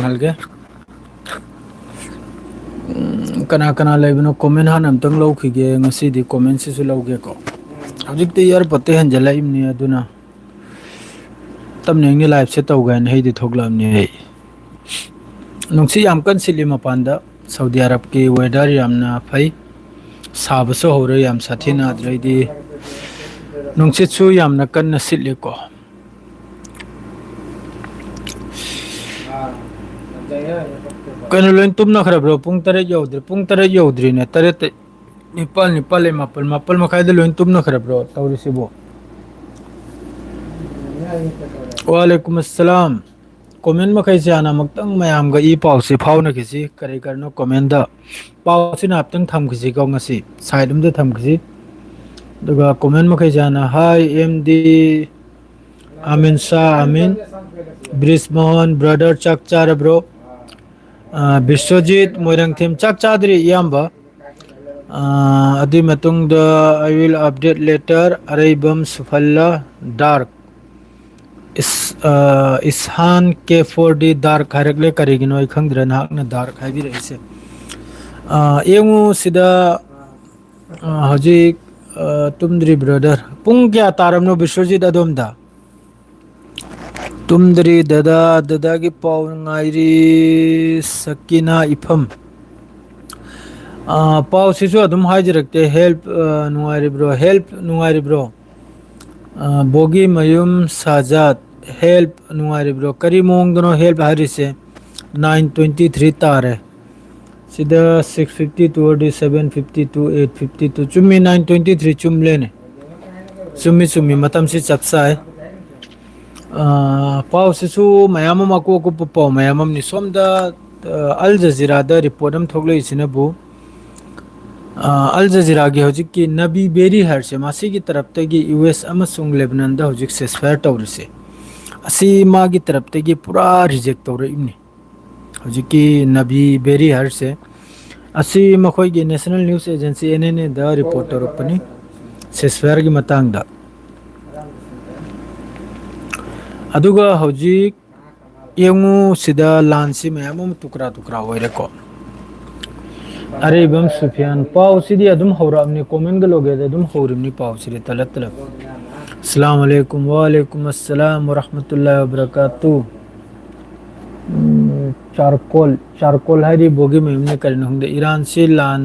ꯍꯜꯒꯦ ꯀꯅꯥ ꯀꯅꯥ ꯂꯩꯕꯅꯣ ꯀꯣꯃꯦꯟ ꯍꯥꯟꯅ ꯑꯝꯇꯪ ꯂꯧꯈꯤꯒꯦ ꯉꯁꯤꯗꯤ ꯀꯣꯃꯦꯟꯁꯤꯁꯨ ꯂꯧꯒꯦꯀꯣ ꯍꯧꯖꯤꯛꯇꯤ ꯏꯌꯥꯔꯄꯣꯔꯠꯇ ꯍꯟꯖꯜꯂꯛꯏꯕꯅꯤ ꯑꯗꯨꯅ ꯇꯞꯅ ꯏꯡꯅ ꯂꯥꯏꯐꯁꯦ ꯇꯧꯒꯦ ꯍꯥꯏꯅ ꯑꯩꯗꯤ ꯊꯣꯛꯂꯛꯑꯕꯅꯤ ꯑꯩ ꯅꯨꯡꯁꯤꯠ ꯌꯥꯝ ꯀꯟ ꯁꯤꯠꯂꯤ ꯃꯄꯥꯟꯗ ꯁꯥꯎꯗꯤ ꯑꯔꯞꯀꯤ ꯋꯦꯗꯔ ꯌꯥꯝꯅ ꯐꯩ ꯁꯥꯕꯁꯨ ꯍꯧꯔꯦ ꯌꯥꯝ ꯁꯥꯊꯤꯅ ꯑꯗꯨꯗꯩꯗꯤ ꯅꯨꯡꯁꯤꯠꯁꯨ ꯌꯥꯝꯅ ꯀꯟꯅ ꯁꯤꯠꯂꯤꯀꯣ ꯀꯩꯅꯣ ꯂꯣꯏ ꯇꯨꯝꯅꯈ꯭ꯔꯕ꯭ꯔꯣ ꯄꯨꯡ 8 ꯌꯧꯗ꯭ꯔꯤ ꯄꯨꯡ 8 ꯌꯧꯗ꯭ꯔꯤꯅꯦ 8 ꯅꯤꯄꯥꯜ ꯅꯤꯄꯥꯜ ꯃꯥꯄꯜ ꯃꯈꯥꯏꯗ ꯂꯣꯏ ꯇꯨꯝꯅꯈ꯭ꯔꯕ꯭ꯔꯣ ꯇꯧꯔꯤꯁꯤꯕꯣ ꯋꯥꯂꯩꯀꯨꯝ ꯑꯁꯂꯥꯝ ꯀꯣꯃꯦꯟ ꯃꯈꯩꯁꯦ ꯍꯥꯟꯅ ꯑꯃꯨꯛꯇꯪ ꯃꯌꯥꯝꯒ ꯏ ꯄꯥꯎꯁꯤ ꯐꯥꯎꯅꯈꯤꯁꯤ ꯀꯔꯤ ꯀꯔꯤꯅꯣ ꯀꯣꯃꯦꯟꯗ ꯄꯥꯎꯁꯤꯅ ꯍꯥꯏꯞꯇꯪ ꯊꯝꯈꯤꯁꯤꯀꯣ ꯉꯁꯤ ꯁꯥꯏꯠ ꯑꯝꯗ ꯊꯝꯈꯤꯁꯤ ꯑꯗꯨꯒ ꯀꯣꯃꯦꯟ ꯃꯈꯩꯁꯦ ꯍꯥꯟꯅ ꯍꯥꯏ ꯑꯦꯝ ꯗꯤ ꯑꯃꯤꯟ ꯁꯥꯍ ꯑꯃꯤꯟ ꯕ꯭ꯔꯤꯁ ꯃꯣꯍꯣꯟ ꯕ꯭ꯔꯗꯔ ꯆꯥꯛ ꯆꯥꯔꯕ꯭ꯔꯣ ꯕꯤꯁ꯭ꯋꯖꯤꯠ ꯃꯣꯏꯔꯥꯡꯊꯦꯝ ꯆꯥꯛ ꯆꯥꯗ꯭ꯔꯤ ꯏꯌꯥꯝꯕ ꯑꯗꯨꯏ ꯃꯇꯨꯡꯗ ꯑꯥꯏ ꯋꯤꯜ ꯑꯞꯗꯦꯠ ꯂꯦꯇꯔ ꯑꯔꯩꯕꯝ ꯁꯨꯐꯜꯂꯥ ꯗꯥꯔꯛ ꯏꯁꯍꯥꯟ ꯀꯦ ꯐꯣꯔ ꯗꯤ ꯗꯥꯔꯛ ꯍꯥꯏꯔꯛꯂꯦ ꯀꯔꯤꯒꯤꯅꯣ ꯑꯩ ꯈꯪꯗ꯭ꯔꯦ ꯅꯍꯥꯛꯅ ꯗꯥꯔꯛ ꯍꯥꯏꯕꯤꯔꯛꯏꯁꯦ ꯌꯦꯡꯉꯨ ꯁꯤꯗ ꯍꯧꯖꯤꯛ ꯇꯨꯝꯗ꯭ꯔꯤ ꯕ꯭ꯔꯗꯔ ꯄꯨꯡ ꯀꯌꯥ ꯇꯥꯔꯕꯅꯣ ꯕꯤꯁ꯭ꯋꯖꯤꯠ ꯑꯗꯣꯝꯗ ꯇꯨꯝꯗ꯭ꯔꯤ ꯗꯗꯥꯒꯤ ꯄꯥꯎ ꯉꯥꯏꯔꯤ ꯁꯀꯤꯅꯥ ꯏꯐꯝ ꯄꯥꯎꯁꯤꯁꯨ ꯑꯗꯨꯝ ꯍꯥꯏꯖꯔꯛꯀꯦ ꯍꯦꯜꯞ ꯅꯨꯡꯉꯥꯏꯔꯤꯕ꯭ꯔꯣ ꯍꯦꯜꯞ ꯅꯨꯡꯉꯥꯏꯔꯤꯕ꯭ꯔꯣ ꯕꯣꯒꯤꯃꯌꯨꯝ ꯁꯍꯖꯥꯠ ꯍꯦꯜꯞ ꯅꯨꯡꯉꯥꯏꯔꯤꯕ꯭ꯔꯣ ꯀꯔꯤ ꯃꯑꯣꯡꯗꯅꯣ ꯍꯦꯜꯞ ꯍꯥꯏꯔꯤꯁꯦ 9:23 ꯇꯥꯔꯦ ꯁꯤꯗ 6:52 ꯑꯣꯏꯔꯗꯤ 7:52 8:52 ꯆꯨꯝꯃꯤ 9:23 ꯆꯨꯝꯂꯦꯅꯦ ꯆꯨꯝꯃꯤ ꯆꯨꯝꯃꯤ ꯃꯇꯝꯁꯤ ꯆꯞ ꯆꯥꯏ ꯄꯥꯎꯁꯤꯁꯨ ꯃꯌꯥꯝ ꯑꯃ ꯑꯀꯨꯞ ꯑꯀꯨꯞꯄ ꯄꯥꯎ ꯃꯌꯥꯝ ꯑꯃꯅꯤ ꯁꯣꯝꯗ ꯑꯜ ꯖꯖꯤꯔꯥꯗ ꯔꯤꯄꯣꯔꯠ ꯑꯃ ꯊꯣꯛꯂꯛꯏꯁꯤꯅꯕꯨ ꯑꯜ ꯖꯖꯤꯔꯥꯒꯤ ꯍꯧꯖꯤꯛꯀꯤ ꯅꯕꯤ ꯕꯦꯔꯤ ꯍꯥꯏꯔꯁꯦ ꯃꯁꯤꯒꯤ ꯇꯔꯞꯇꯒꯤ ꯌꯨ ꯑꯦꯁ ꯑꯃꯁꯨꯡ ꯂꯦꯕꯅꯟꯗ ꯍꯧꯖꯤꯛ ꯁꯦꯁꯐꯥꯏꯌꯔ ꯇꯧꯔꯤꯁꯦ ꯑꯁꯤ ꯃꯥꯒꯤ ꯇꯔꯞꯇꯒꯤ ꯄꯨꯔꯥ ꯔꯤꯖꯦꯛ ꯇꯧꯔꯛꯏꯕꯅꯤ ꯍꯧꯖꯤꯛꯀꯤ ꯅꯕꯤ ꯕꯦꯔꯤ ꯍꯥꯏꯔꯁꯦ ꯑꯁꯤ ꯃꯈꯣꯏꯒꯤ ꯅꯦꯁꯅꯦꯜ ꯅ꯭ꯌꯨꯁ ꯑꯦꯖꯦꯟꯁꯤ NNA ꯗ ꯔꯤꯄꯣꯔꯠ ꯇꯧꯔꯛꯄꯅꯤ ꯁꯤꯁꯐꯤꯌꯥꯔꯒꯤ ꯃꯇꯥꯡꯗ ꯑꯗꯨꯒ ꯍꯧꯖꯤꯛ ꯌꯦꯡꯉꯨ ꯁꯤꯗ ꯂꯥꯟꯁꯤ ꯃꯌꯥꯝ ꯑꯃ ꯇꯨꯀ꯭ꯔꯥ ꯇꯨꯀ꯭ꯔꯥ ꯑꯣꯏꯔꯦꯀꯣ ꯑꯔꯩꯕꯝ ꯁꯨꯐꯤꯌꯥꯟ ꯄꯥꯎꯁꯤꯗꯤ ꯑꯗꯨꯝ ꯍꯧꯔꯛꯑꯕꯅꯤ ꯀꯣꯃꯦꯟꯒ ꯂꯣꯒꯦꯗ ꯑꯗꯨꯝ ꯍꯧꯔꯤꯕꯅꯤ ꯄꯥꯎꯁꯤꯗꯤ ꯇꯂꯞ ꯇꯂꯞ ꯑꯁꯂꯥꯃꯨꯑꯂꯩꯀꯨꯝ ꯋꯥꯂꯩꯀꯨꯝ ꯑꯁꯁꯂꯥꯝ ꯋꯔahmatullahi wabarakatuh ꯆꯥꯔꯀꯣꯜ ꯍꯥꯏꯔꯤ ꯕꯣꯒꯤ ꯃꯌꯨꯝꯅꯤ ꯀꯔꯤꯅꯣ ꯈꯪꯗꯦ ꯏꯔꯥꯟꯁꯤ ꯂꯥꯟ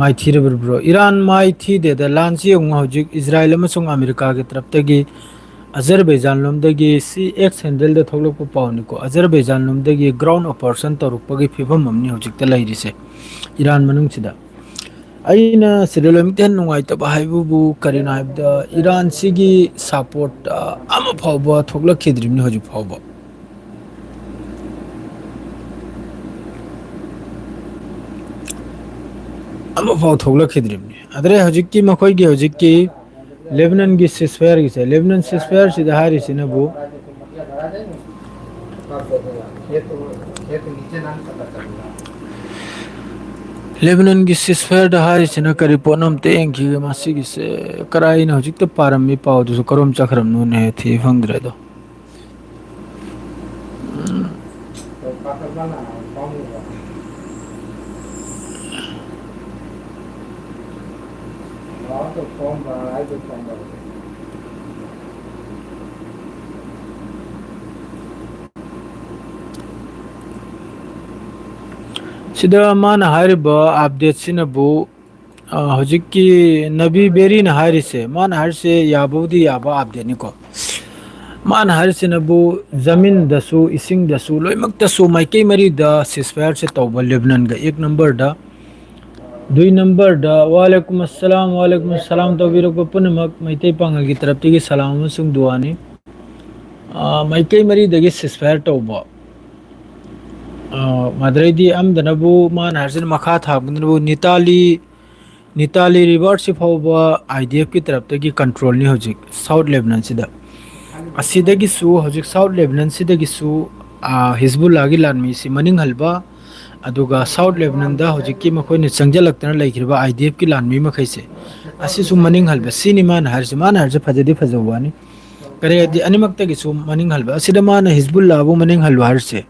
ꯃꯥꯏꯊꯤꯔꯕ꯭ꯔꯣ ꯏꯔꯥꯟ ꯃꯥꯏꯊꯤꯗꯦꯗ ꯂꯥꯟꯁꯤ ꯌꯦꯡꯉꯨ ꯍꯧꯖꯤꯛ ꯏꯖ꯭ꯔꯥꯏꯜ ꯑꯃꯁꯨꯡ ꯑꯃꯦꯔꯤꯀꯥꯒꯤ ꯇꯔꯞꯇꯒꯤ ꯑꯖꯔꯕꯩꯖꯥꯟ ꯂꯣꯝꯗꯒꯤ ꯁꯤ ꯑꯦꯛꯁ ꯍꯦꯟꯗꯜꯗ ꯊꯣꯛꯂꯛꯄ ꯄꯥꯎꯅꯤꯀꯣ ꯑꯖꯔꯕꯩꯖꯥꯟ ꯂꯣꯝꯗꯒꯤ ꯒ꯭ꯔꯥꯎꯟ ꯑꯣꯄꯔꯦꯁꯟ ꯇꯧꯔꯛꯄꯒꯤ ꯐꯤꯕꯝ ꯑꯃꯅꯤ ꯍꯧꯖꯤꯛꯇ ꯂꯩꯔꯤꯁꯦ ꯏꯔꯥꯟ ꯃꯅꯨꯡꯁꯤꯗ ꯑꯩꯅ ꯁꯤꯗ ꯂꯣꯏꯅꯃꯛꯇ ꯍꯦꯟꯅ ꯅꯨꯡꯉꯥꯏꯇꯕ ꯍꯥꯏꯕꯕꯨ ꯀꯔꯤꯅꯣ ꯍꯥꯏꯕꯗ ꯏꯔꯥꯟꯁꯤꯒꯤ ꯁꯥꯄꯣꯔꯠ ꯑꯃ ꯐꯥꯎꯕ ꯊꯣꯛꯂꯛꯈꯤꯗ꯭ꯔꯤꯕꯅꯤ ꯍꯧꯖꯤꯛ ꯐꯥꯎꯕ ꯑꯃꯐꯥꯎ ꯊꯣꯛꯂꯛꯈꯤꯗ꯭ꯔꯤꯕꯅꯤ ꯑꯗꯩ ꯍꯧꯖꯤꯛꯀꯤ ꯃꯈꯣꯏꯒꯤ ꯍꯧꯖꯤꯛꯀꯤ ꯂꯦꯕꯅꯟꯒꯤ ꯁꯤꯁꯐꯤꯌꯥꯔꯒꯤꯁꯦ ꯂꯦꯕꯅꯟ ꯁꯤꯁꯐꯤꯌꯥꯔꯁꯤꯗ ꯍꯥꯏꯔꯤꯁꯤꯅꯕꯨ ꯂꯦꯕꯅꯟꯒꯤ ꯁꯤꯁꯐꯤꯌꯔꯗ ꯍꯥꯏꯔꯤꯁꯤꯅ ꯀꯔꯤ ꯄꯣꯠꯅꯣ ꯑꯝꯇ ꯌꯦꯡꯈꯤꯒꯦ ꯃꯁꯤꯒꯤꯁꯦ ꯀꯔꯥꯏꯅ ꯍꯧꯖꯤꯛꯇ ꯄꯥꯔꯝꯃꯤ ꯄꯥꯎꯗꯨꯁꯨ ꯀꯔꯣꯝ ꯆꯠꯈ꯭ꯔꯕꯅꯣꯅꯦ ꯊꯤꯕ ꯐꯪꯗ꯭ꯔꯦꯗꯣ ꯁꯤꯗ ꯃꯥꯅ ꯍꯥꯏꯔꯤꯕ ꯑꯞꯗꯦꯠꯁꯤꯅꯕꯨ ꯍꯧꯖꯤꯛꯀꯤ ꯅꯕꯤ ꯕꯦꯔꯤꯅ ꯍꯥꯏꯔꯤꯁꯦ ꯃꯥꯅ ꯍꯥꯏꯔꯤꯁꯦ ꯌꯥꯕꯕꯨꯗꯤ ꯌꯥꯕ ꯑꯞꯗꯦꯠꯅꯤꯀꯣ ꯃꯥꯅ ꯍꯥꯏꯔꯤꯁꯤꯅꯕꯨ ꯖꯃꯤꯟꯗꯁꯨ ꯏꯁꯤꯡꯗꯁꯨ ꯂꯣꯏꯅꯃꯛꯇꯁꯨ ꯃꯥꯏꯀꯩ ꯃꯔꯤꯗ ꯁꯤꯁꯐꯥꯌꯔꯁꯦ ꯇꯧꯕ ꯂꯦꯕꯅꯟꯒ ꯑꯦꯛ ꯅꯝꯕꯔꯗ ꯗꯨꯏ ꯅꯝꯕꯔꯗ ꯋꯥꯂꯩꯀꯨꯝ ꯑꯁꯂꯥꯝ ꯇꯧꯕꯤꯔꯛꯄ ꯄꯨꯝꯅꯃꯛ ꯃꯩꯇꯩ ꯄꯥꯉꯜꯒꯤ ꯇꯔꯞꯇꯒꯤ ꯁꯂꯥꯝ ꯑꯃꯁꯨꯡ ꯗꯨꯋꯥꯅꯤ ꯃꯥꯏꯀꯩ ꯃꯔꯤꯗꯒꯤ ꯁꯤꯁꯐꯥꯌꯔ ꯇꯧꯕ ꯃꯗꯩꯗꯤ ꯑꯃꯗꯅꯕꯨ ꯃꯥꯅ ꯍꯥꯏꯔꯤꯁꯤꯅ ꯃꯈꯥ ꯊꯥꯕꯗꯨꯅꯕꯨ ꯅꯤꯇꯥꯂꯤ ꯔꯤꯚꯔꯁꯤ ꯐꯥꯎꯕ IDFꯀꯤ ꯇꯔꯞꯇꯒꯤ ꯀꯟꯇ꯭ꯔꯣꯜꯅꯤ ꯍꯧꯖꯤꯛ ꯁꯥꯎꯠ ꯂꯦꯕꯅꯟꯁꯤꯗ ꯑꯁꯤꯗꯒꯤꯁꯨ ꯍꯧꯖꯤꯛ ꯁꯥꯎꯠ ꯂꯦꯕꯅꯟꯁꯤꯗꯒꯤꯁꯨ ꯍꯤꯖꯕꯨꯜꯂꯥꯒꯤ ꯂꯥꯟꯃꯤꯁꯤ ꯃꯅꯤꯡꯍꯟꯕ ꯑꯗꯨꯒ ꯁꯥꯎꯠ ꯂꯦꯕꯅꯟꯗ ꯍꯧꯖꯤꯛꯀꯤ ꯃꯈꯣꯏꯅ ꯆꯪꯁꯤꯜꯂꯛꯇꯅ ꯂꯩꯈ꯭ꯔꯤꯕ IDFꯀꯤ ꯂꯥꯟꯃꯤ ꯃꯈꯩꯁꯦ ꯑꯁꯤꯁꯨ ꯃꯅꯤꯡꯍꯟꯕ ꯁꯤꯅꯤ ꯃꯥꯅ ꯍꯥꯏꯔꯤꯁꯦ ꯐꯖꯗꯤ ꯐꯖꯕ ꯋꯥꯅꯤ ꯀꯔꯤ ꯍꯥꯏꯗꯤ ꯑꯅꯤꯃꯛꯇꯒꯤꯁꯨ ꯃꯅꯤꯡꯍꯟꯕ ꯑꯁꯤꯗ ꯃꯥꯅ ꯍꯤꯖꯕꯨꯜꯂꯥꯕꯨ ꯃꯅꯤꯡꯍꯜꯂꯨ ꯍꯥꯏꯔꯤꯁꯦ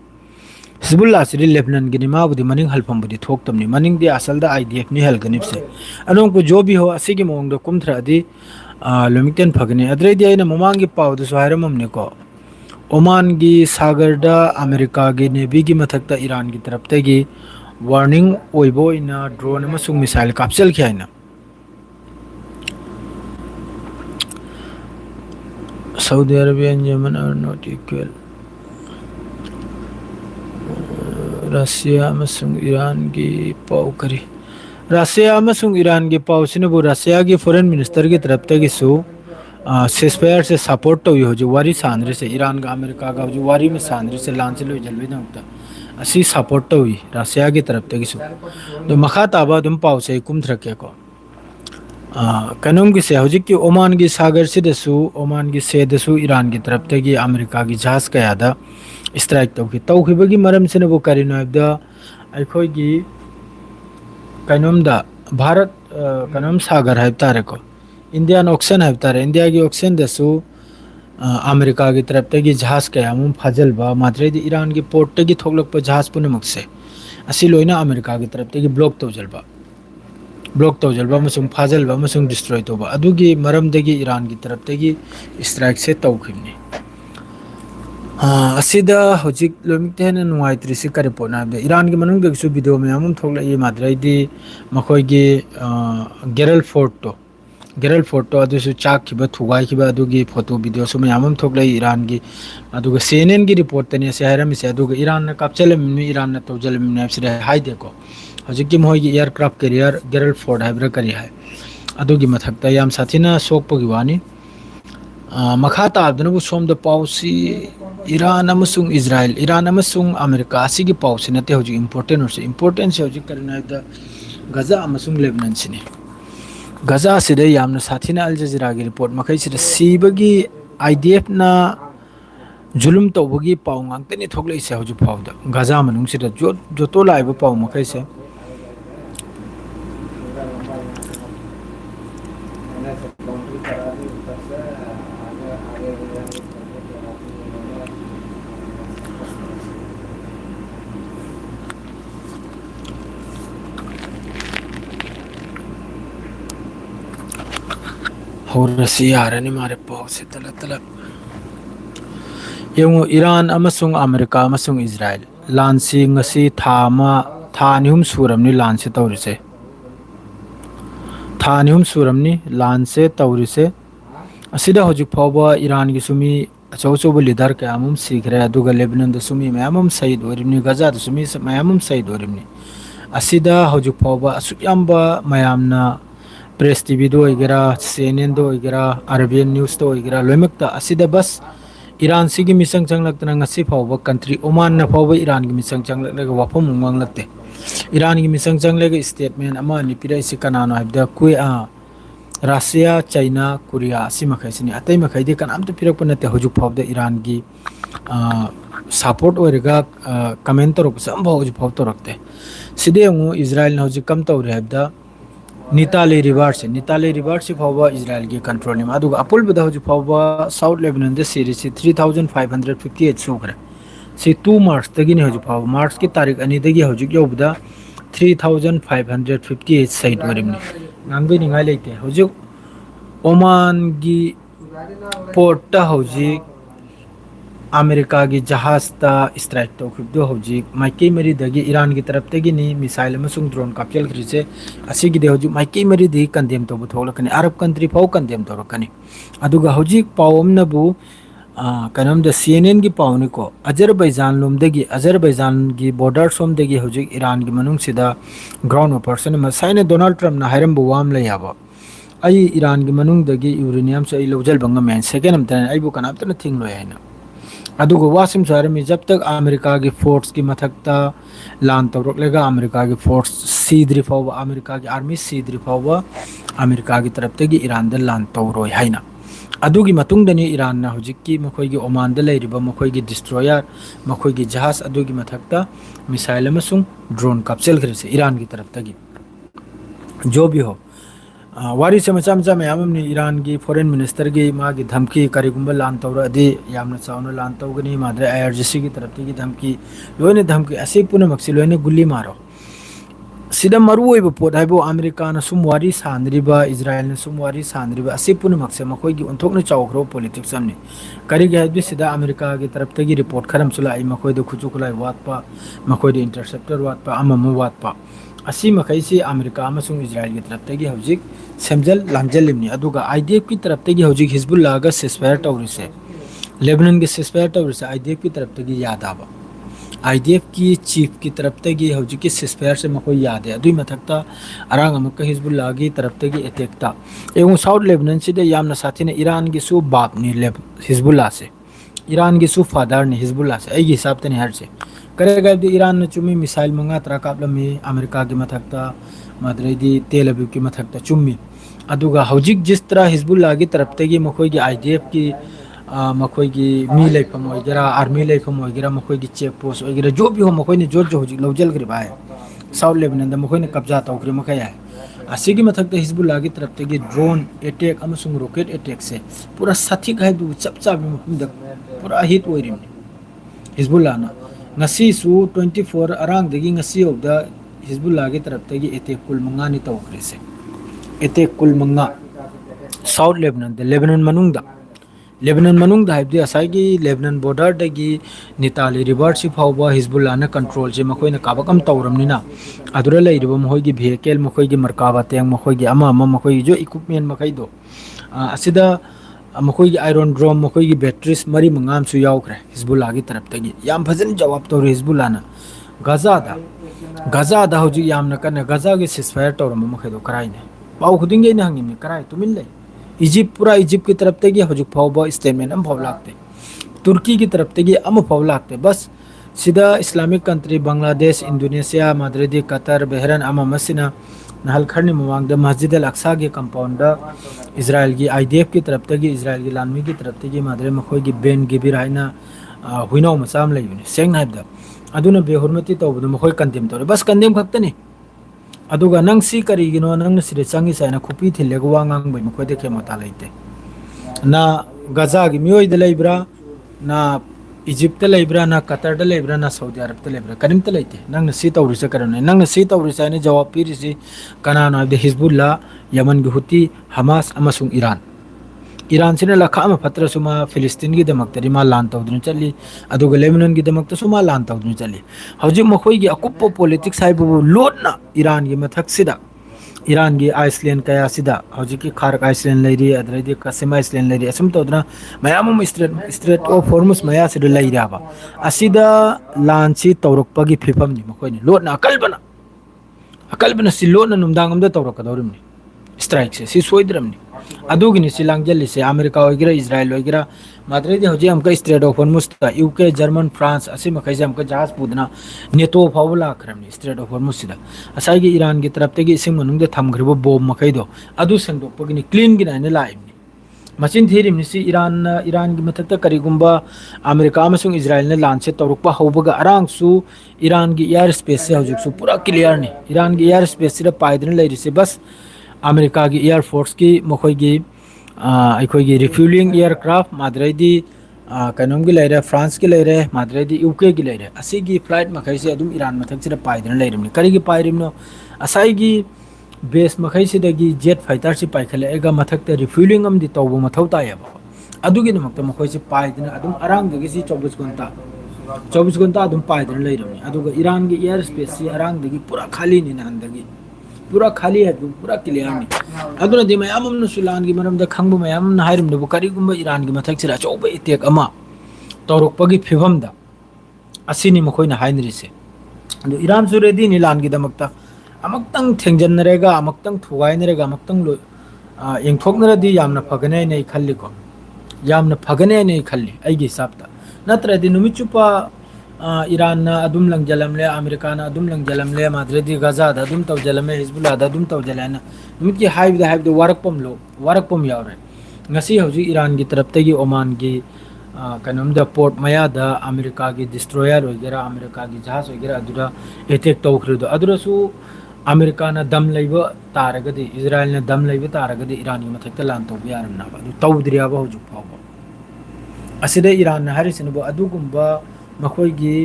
Hizbullah siri Lebanon gini ma budi maning halpam budi thok tamni maning di asal da IDF ni hal ganip se anong ko jo bi ho asigi mong do kumthra di lomikten phagni adre di aina mamang gi paw du sahara mamne ko Oman gi sagar da America gi Navy gi mathak da Iran gi taraf te gi warning oibo ina drone amasung missile capsule khaina Saudi Arabia and Yemen are not equal. Russia amasung Iran gi pau kari Russia amasung Iran gi pau sinabu Russia gi foreign minister gi taraf te gi su ceasefire से support तो हो जो वारी सांद्रे से Iran का America का जो वारी में सांद्रे से लांच लो जलवे ना होता असी सपोर्ट तो हुई रसिया की तरफ तक सु तो मखा ताबा तुम पाव से कुम थरके को कानून की से हजिक की ओमान की सागर से दसु ओमान की से दसु ईरान की तरफ तक अमेरिका की जहाज का यादा स्ट्राइक तो की मरम से नबो करिनो दा अखोई की कानून दा भारत कानून सागर है तारे को इंडियन ऑक्शन है तारे इंडिया की ऑक्शन दसु अमेरिका की तरफ तक जहाज कयाम फाजल मात्रे ईरान की पोर्ट तक थोलप जहाज पुनमुक से असी लोइना अमेरिका की तरफ तक ब्लॉक तौजलबा फाजलबा डिस्ट्रॉय तौबा अदुगी मरमदगी ईरान की तरफ तक स्ट्राइक से तौखिबनी असिदा होजिक लोमितेन नुआइत्रिसि करिपोना ईरान की मनुंगदगसु वीडियो मयाम थोलई माद्राइदी मखोइगी गेरल फोटो अदुसु चाखिबा थुगाइखिबा अदुगी फोटो वीडियो सु मयाम थोलई ईरान की अदुगा CNN की रिपोर्ट तने से हायरम से अदुगा ईरान न कापचलम ईरान न तौजलम नेप्सरे हाइदेको हजिक मोहगी एयरक्राफ्ट कैरियर गेरल फोर्ड हाइब्रा करी है अदुगी मथक्ता याम साथिना सोकपगी वानी मखा ताबदनबु सोमद पाउसी ईरान अमसुंग इजराइल ईरान अमसुंग अमेरिका सिगी पाउसी नते हजिक इंपोर्टेंट और से इंपोर्टेंट से हजिक करना द गजा अमसुंग लेबनान सिने गजा सिदे यामना साथिना अल जजीरा की रिपोर्ट मखै सिदे सीबगी IDF ना जुलुम तौबगी पाउ ngang थोकले से हजु फाउद गजा मनुंग सिदे जो तो लाइब पाउ मखै से और रसिया रनी मारे पाउ से तलत यंगो ईरान अमसुंग अमेरिका अमसुंग इजराइल लांसी ngasi था निहुम सुरमनी लांसे तौरिसे था निहुम सुरमनी लांसे तौरिसे असिदा हजिक फावबा ईरान की सुमी अचौचौब लीडर कयामुम सीखरे अदुगा लेबनान द सुमी मयामुम शहीद ओरिमनी गजा द सुमी मयामुम शहीद ओरिमनी असिदा हजिक फावबा असुयाम्बा मयामना प्रेस टीवी दो इगरा CNN दो इगरा अरबियन न्यूज़ दो इगरा लोइमक्ता असिदा बस ईरान सिगी मिसंग चंगलक्तना ngasi फावबा कंट्री ओमान ना फावबा ईरान की मिसंग चंगलक वाफम मंगलते ईरान की मिसंग चंगलक स्टेटमेंट अमा नि पिराइसि कनानो हाबदा कुइ रसिया चाइना कोरिया सिमखैसिनी अतै मखैदि कनामते पिरक नते हजु फावदा ईरान की सपोर्ट ओरगा कमेंट तोरक संभव हजु फाव तोरकते सिदे इजराइल न हजु कम तौरे हाबदा निताली रिवर से फावबा इजराइल की कंट्रोल में अदुगा अपुल बदा हजु फावबा साउथ लेबनान दे सीरीज 3558 सुखरे से 2 मार्च तगिने हजु फाव मार्च की तारीख अनि दगी हजु योबदा 3558 साइड वरिमनी नांगबे निंगाय लेते हजु ओमान की पोर्ट हजु अमेरिका की जहाज ता स्ट्राइक तो खुदो हजि माइके मरी दगी ईरान की तरफ तगी नि मिसाइल अमसुंग ड्रोन कापचल खरिसे असिगी दे हजु माइके मरी दी कंडेम तो बुथोलकनी अरब कंट्री फाउ कंडेम तो रकनी अदुगा हजि पावमनबु कनम द CNN की पावनी को अजरबैजान लोमदगी अजरबैजान की बॉर्डर सोमदगी हजि ईरान की मनुंग सिदा ग्राउंड ऑपरेशन मसाइने डोनाल्ड ट्रम्प ना हायरम बुवाम लयाबा आई ईरान की मनुंग दगी यूरेनियम से लौजल बंगा मेन सेकेंड अमतन आइबु कनाबतन थिंग लोयना अदुगो वासिम शहर में जब तक अमेरिका की फोर्स की मथकता लान तौरकलेगा अमेरिका की फोर्स सीद्री फाव अमेरिका की आर्मी सीद्री फाव अमेरिका की तरफ तक ईरान द लान तौरोय हाइना अदुगी मतुंगदनी ईरान ना हुजिक्की मखोइगी ओमान द लेरिबा मखोइगी डिस्ट्रॉयर मखोइगी जहाज अदुगी मथकता मिसाइल अमसुंग ड्रोन कैप्चल खरिसे ईरान की तरफ तक जो भी हो वारी से मचा मचा मैम ने ईरान की फॉरेन मिनिस्टर की मागी धमकी करीगुंबा लान तौरदी यामना चावना लान तौगनी माद्रे आईआरजीसी की तरफ की धमकी लोने धमकी ऐसे पुनमक्सी लोने गुल्ली मारो सिदा मरुओइब पोट हाइबो अमेरिका न सुम वारी सानरिबा इजराइल न सुम वारी सानरिबा असे पुनमक्से मखोइगी ओंथोकन चावग्रो पॉलिटिक्स हमने करीगे हाइबि सिदा अमेरिका की तरफ तगी रिपोर्ट खरम चुलाई मखोइदो खुचु खुलाई वातपा मखोइदो इंटरसेप्टर वातपा अमम वातपा असी मखैसी अमेरिका अमसुंग इजराइल की तरफ तगी हौजिक सेमजल लांजलिमनी अदुगा आईडीएफ की तरफ तगी हौजिक हिजबुल्लाह गा सिसफायर तौरिसे लेबनान के सिसफायर तौरिसे आईडीएफ की तरफ तगी याद आबा आईडीएफ की चीफ की तरफ तगी हौजिक की सिसफायर से मखोई याद है अदुई मथक्ता अरांग अमक हिजबुल्लाह की तरफ तगी अटैकता एवं साउथ लेबनान से यामना साथीने ईरान की सु बाप नि हिजबुल्लाह से ईरान की सु फादर ने हिजबुल्लाह से ऐगी हिसाब तने हर से करेगा ईरान ने चुमी मिसाइल मंगा तरा कापलमी अमेरिका की मथक्ता मद्रेदी तेल अवीव की मथक्ता चुम्मी अदुगा हौजिक जिस तरह हिजबुल्लाह की तरफ तगी मखोई की आईडीएफ की मखोई की मी लेफम होइगेरा आर्मी लेफम होइगेरा मखोई की चेक पोस्ट होइगेरा जो भी हो मखोई ने जोर जो हौजिक लौजल ग्रिबा है साउथ लेबनान दा मखोई ने कब्जा तौग्रे मखै है असिगी मथक्ता हिजबुल्लाह की तरफ तगी ड्रोन अटैक अमसुंग रॉकेट अटैक से पूरा सथिक है दु चप चाबी मफुंदा पूरा हिट ओइरिमनी हिजबुल्लाह ना ngasi su 24 arang dagi ngasi ogda Hezbollah की तरफ तगी अटैक कुल मंगा नि तौग्रे से अटैक कुल मंगा साउथ लेबनान द लेबनान मनुंग हाइबदि असाइगी लेबनान बॉर्डर दगी निताली रिवर सि फावबा हिजबुल्लाह ना कंट्रोल से मखोइ ना काबकम तौरमनिना अदुरा लेरिबो मखोइगी भेहिकल मखोइगी मरकाबा तेंग मखोइगी अमा अमा मखोइगी जो इक्विपमेंट मखैदो असिदा मखोइगी आयरन ड्रोम मखोइगी बैटरीज मरी मंगाम सु यावख्रे हिजबुल्लाह की तरफ तगी याम फजन जवाब तौरे हिजबुल्लाह ना गजा दा हौजी यामना कने गजा के सिसफायर तौरम मखैदो कराइने पाउ खुदिंगे ना हंगिमी कराइ तुमिन ले इजिप्ट पूरा इजिप्ट की तरफ तगी हौजिक फावबा स्टेटमेंट अम फाव लागते तुर्की की तरफ तगी अम फाव लागते बस सिदा इस्लामिक कंट्री बांग्लादेश इंडोनेशिया माद्रेदी कतर बहरन अम मसिना नहल खरनी मवांग मस्जिद अल अक्सा के कंपाउंड इजराइल की आईडीएफ की तरफ तगी इजराइल की लानमी की तरफ तगी माद्रे मखोई की बेन गिबिर हाइना हुइनाव मसाम लेयुने सेंग हाइबदा अदुना बेहुरमती तौबदो मखोई कंडेम तौरे बस कंडेम खक्तनी अदुगा नंग सी करिगिनो नंग सिरे चंगी साइना खुपी थिलेगो वांगांग बै मखोइदे खेमता लेते ना गजा की मियोइ द लेब्रा ना इजिप्ट लेब्रा ना कतर द लेब्रा ना सऊदी अरब द लेब्रा कनिमत लेते नंग सी तौरिसे करने नंग सी तौरिसे ने जवाब पीरिसि कनाना द हिजबुल्लाह यमन की हुती हमास अमसुंग ईरान से लखा फत्र सुमा फिलिस्तीन की दमक्तरी मा लान तौदुन चली अदुगा लेबनान की दमक्त सुमा लान तौदुन चली हौजिक मखोई की अकुप्प पॉलिटिक्स हाइबु लोटना ईरान की मथक्सिदा ईरान की आइसलैंड कया सिदा हौजिक की खारक आइसलैंड लेरी अदरैदी कसिम आइसलैंड लेरी असम तौदना मयाम स्ट्रेट ऑफ हॉर्मुज मया सिद लेराबा असिदा लान सी तौरकपगी फिफम नि मखोई नि लोटना अकलबना सि लोटना नुमदांग अमदा तौरकदौरिमनि स्ट्राइक से सोइद्रमनि अदुगिनि सिलांगजल से अमेरिका होइगरा इजराइल होइगरा माद्रेदी हौजे हमका straight of Hormuz UK German France असे मखैसे हमका जहाज पुदना नेटो फाव लाखरमनि स्ट्रेट ऑफ हॉर्मुज सिदा असाइगी ईरान की तरफ तगी इसिंग मनुंग दे थमग्रबो बॉम्ब मखैदो अदु संदोपगिनि क्लीन गिना ने लाइमनि मचिन थेरिमनि सि ईरान की मथक्ता करिगुंबा अमेरिका अमसुंग इजराइल ने लान से तौरकपा हौबगा अरांगसु ईरान की एयर स्पेस से हौजिकसु पूरा क्लियर ने ईरान की एयर स्पेस से पाइदन लेरिसे बस अमेरिका की एयर फोर्स की मखोइगी अखोइगी रिफ्यूलिंग एयरक्राफ्ट माद्रेदी कनोम की लेरे फ्रांस की लेरे माद्रेदी यूके की लेरे असिगी फ्लाइट मखैसे अदुम ईरान मथक्सिदा पाइदन लेरिमनि करिगी पाइरिमनो असाइगी बेस मखैसिदगी जेट फाइटर से पाइखलेगा मथक्ते रिफ्यूलिंग अमदि तौबो मथौ तायबा अदुगी नमक्ता मखैसे पाइदन अदुम अरांगदगी सि 24 घंटा अदुम पाइदन लेरिमनि अदुगा ईरान की एयर स्पेस से अरांगदगी पूरा खाली नि नांदगी पूरा खाली है पूरा क्लियर नहीं अदुना दि मयाम अमन सुलान की मरम द खंगबो मयाम न हाइरम दबो करिगुंबा ईरान की मथक सिरा चौब इतेक अमा तौरकपगी फिवम दा असिनी मखोइना हाइनरिसे अदु ईरान सु रेडी नि लान की दमक्ता अमक्तंग थेंजनरेगा अमक्तंग थुगाइनरेगा अमक्तंग लो यंगथोकनरदी यामना फगने नै खल्लिको यामना फगने नै खल्ली आइगी हिसाबता नत्रदि नुमिचुपा ईरान अदुम लंगजलमले अमेरिका अदुम लंगजलमले माद्रेदी गजा अदुम तौजलमे हिजबुल्लाह अदुम तौजलना नुमिकी हाइब वारकपम यावरे ngasi hauji ईरान की तरफ तगी ओमान की कनम द पोर्ट मया द अमेरिका की डिस्ट्रॉयर वगैरह अमेरिका की जहाज वगैरह अदुरा अटैक तौखरिदो अदुरसु अमेरिका दम लेबो तारगदी इजराइल ने दम लेबो तारगदी ईरान की मथक्ता लान तौबा यारमनाबा अदु तौद्रियाबा हुजुक फावबा असिदे ईरान हारिसिनबो अदुगुंबा मखोयगी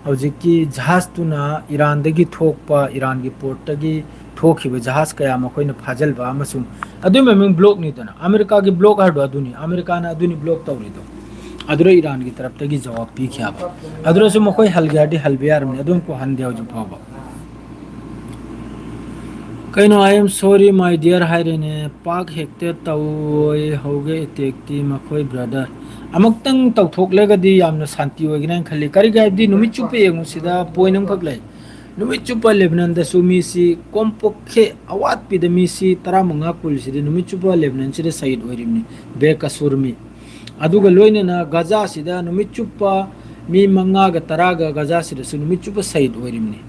हौजिकी जहाज तुना ईरान दगी थोकपा ईरान की पोर्ट दगी थोखिबा जहाज कया मखोयना फाजलबा अमसुंग अदु ममिंग ब्लॉक नीतना अमेरिका की ब्लॉक हारदो अदुनी अमेरिका ना अदुनी ब्लॉक तौरिदो अदुरे ईरान की तरफ तगी जवाब पीखियाबा अदुरसु मखोय हलगाडी हलबियारमने अदुम को हंदे हुजुक फावबा कहीं I am sorry my dear हायरेने पाक हेक्टे तौय होगे एटेक्टी मखोय ब्रदर अमक्तंग तौथोकलेगदी यामना शांति होगिना खल्ली करी गायदी नुमित चुपे यंगुसिदा पोइनम खगलै नुमित चुपा लेबनान द सुमीसी कोमपोखे अवात पिद मिसी 15 कुलसिदि नुमित चुपा लेबनान सिदे सईद ओइरिमनी बेकसुरमी अदुगा लोइनना गजा सिदा नुमित चुपा मी मंगा ग तरागा गजा सिदा सु नुमित चुपा सईद ओइरिमनी